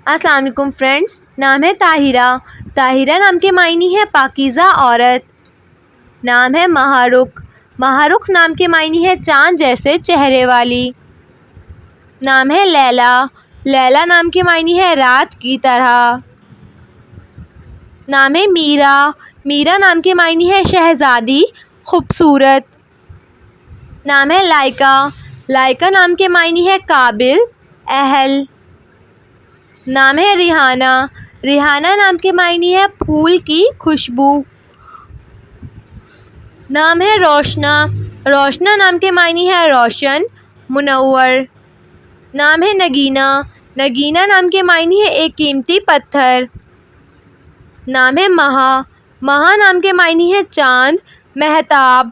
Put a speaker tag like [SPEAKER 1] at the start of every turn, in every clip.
[SPEAKER 1] السلام علیکم فرینڈس، نام ہے طاہرہ۔ طاہرہ نام کے معنی ہے پاکیزہ عورت۔ نام ہے ماہ رخ۔ ماہ رخ نام کے معنی ہے چاند جیسے چہرے والی۔ نام ہے لیلی۔ لیلی نام کے معنی ہے رات کی طرح۔ نام ہے میرا۔ میرا نام کے معنی ہے شہزادی، خوبصورت۔ نام ہے لائکا۔ لائکا نام کے معنی ہے قابل، اہل۔ نام ہے ریحانہ۔ ریحانہ نام کے معنی ہے پھول کی خوشبو۔ نام ہے روشنا۔ روشنا نام کے معنی ہے روشن، منور۔ نام ہے نگینہ۔ نگینہ نام کے معنی ہے ایک قیمتی پتھر۔ نام ہے مہا۔ مہا نام کے معنی ہے چاند، مہتاب۔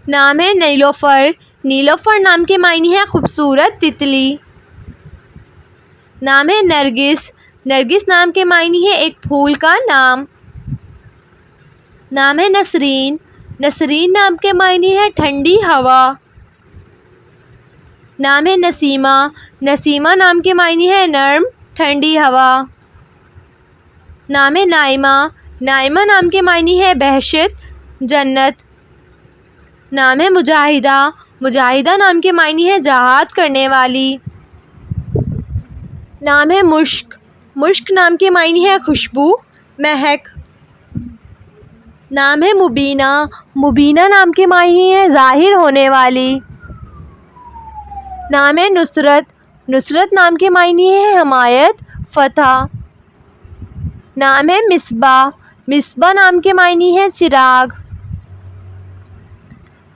[SPEAKER 1] نام ہے نیلوفر۔ نیلوفر نام کے معنی ہے خوبصورت تتلی۔ نام ہے نرگس۔ نرگس نام کے معنی ہے ایک پھول کا نام۔ نام ہے نسرین۔ نسرین نام کے معنی ہے ٹھنڈی ہوا۔ نام ہے نسیمہ۔ نسیمہ نام کے معنی ہے نرم، ٹھنڈی ہوا۔ نام ہے نائمہ۔ نائمہ نام کے معنی ہے بہشت، جنت۔ نام ہے مجاہدہ۔ مجاہدہ نام کے معنی ہے جہاد کرنے والی۔ نام ہے مشک۔ مشک نام کے معنی ہے خوشبو، مہک۔ نام ہے مبینہ۔ مبینہ نام کے معنی ہے ظاہر ہونے والی۔ نام ہے نصرت۔ نصرت نام کے معنی ہے حمایت، فتح۔ نام ہے مصباح۔ مصباح نام کے معنی ہے چراغ۔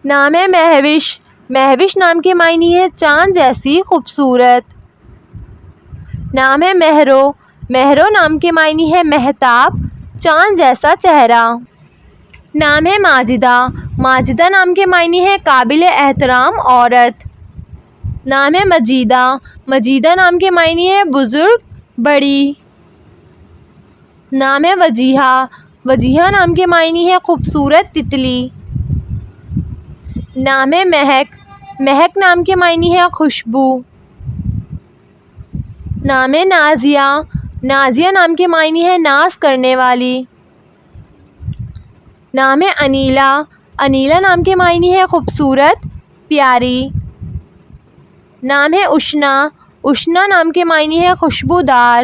[SPEAKER 1] نام ہے مہوش۔ مہوش نام کے معنی ہے چاند جیسی خوبصورت۔ نام ہے مہرو۔ مہرو نام کے معنی ہے مہتاب، چاند جیسا چہرہ۔ نام ہے ماجدہ۔ ماجدہ نام کے معنی ہے قابل احترام عورت۔ نام ہے مجیدہ۔ مجیدہ نام کے معنی ہے بزرگ، بڑی۔ نام ہے وجیہہ۔ وجیہہ نام کے معنی ہے خوبصورت تتلی۔ نام ہے مہک۔ مہک نام کے معنی ہے خوشبو۔ نام ہے نازیہ۔ نازیہ نام کے معنی ہے ناز کرنے والی۔ نام ہے انیلا۔ انیلا نام کے معنی ہے خوبصورت، پیاری۔ نام ہے اشنا۔ اشنا نام کے معنی ہے خوشبودار۔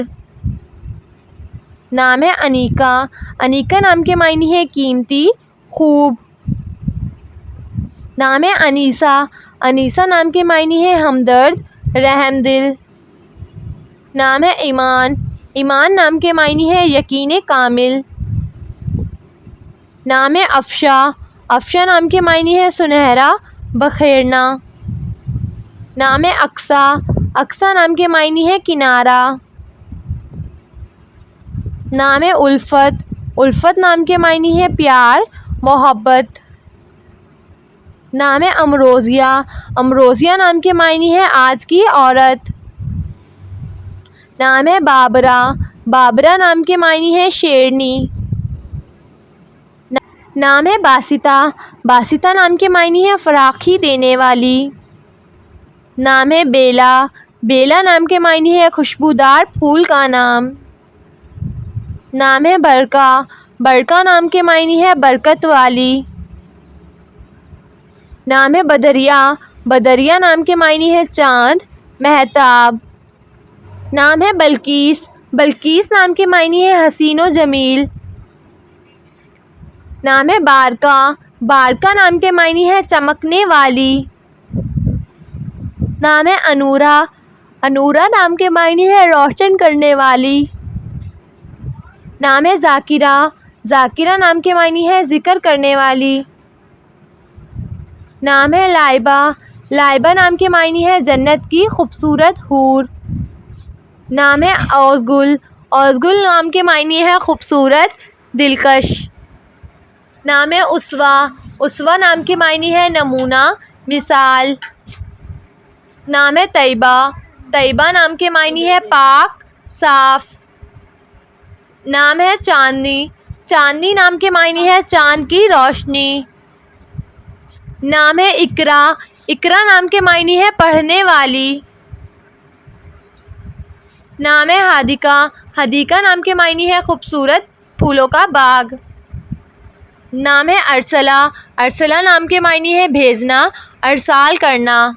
[SPEAKER 1] نام ہے انیکا۔ انیکا نام کے معنی ہے قیمتی، خوب۔ نام ہے انیسہ۔ انیسہ نام کے معنی ہے ہمدرد، رحم دل۔ نام ہے ایمان۔ ایمان نام کے معنی ہے یقین کامل۔ نام ہے افشا۔ افشا نام کے معنی ہے سنہرا، بخیرنا۔ نام ہے اقصیٰ۔ اقصیٰ نام کے معنی ہے کنارہ۔ نام ہے الفت۔ الفت نام کے معنی ہے پیار، محبت۔ نام ہے امروزیہ۔ امروزیہ نام کے معنی ہے آج کی عورت۔ نام ہے بابرہ۔ بابرہ نام کے معنی ہے شیرنی۔ نام ہے باسطہ۔ باسطہ نام کے معنی ہے فراخی دینے والی۔ نام ہے بیلا۔ بیلا نام کے معنی ہے خوشبودار پھول کا نام۔ نام ہے برقع۔ برقع نام کے معنی ہے برکت والی۔ نام ہے بدریہ۔ بدریہ نام کے معنی ہے چاند، مہتاب۔ نام ہے بلقیس۔ بلقیس نام کے معنی ہے حسین و جمیل۔ نام ہے بارکہ۔ بارکہ نام کے معنی ہے چمکنے والی۔ نام ہے انورہ۔ انورہ نام کے معنی ہے روشن کرنے والی۔ نام ہے ذاکرہ۔ ذاکرہ نام کے معنی ہے ذکر کرنے والی۔ نام ہے لائبہ۔ لائبہ نام کے معنی ہے جنت کی خوبصورت حور۔ نام ہے اوزگل۔ اوزگل نام کے معنی ہے خوبصورت، دلکش۔ نام ہے اسوہ۔ اسوہ نام کے معنی ہے نمونہ، مثال۔ نام ہے طیبہ۔ طیبہ نام کے معنی ہے پاک، صاف۔ نام ہے چاندنی۔ چاندنی نام کے معنی ہے چاند کی روشنی۔ نام ہے اقرا۔ اقرا نام کے معنی ہے پڑھنے والی۔ نام ہے حدیقہ، حدیقہ نام کے معنی ہے خوبصورت پھولوں کا باغ۔ نام ہے ارسلہ، ارسلہ نام کے معنی ہے بھیجنا، ارسال کرنا۔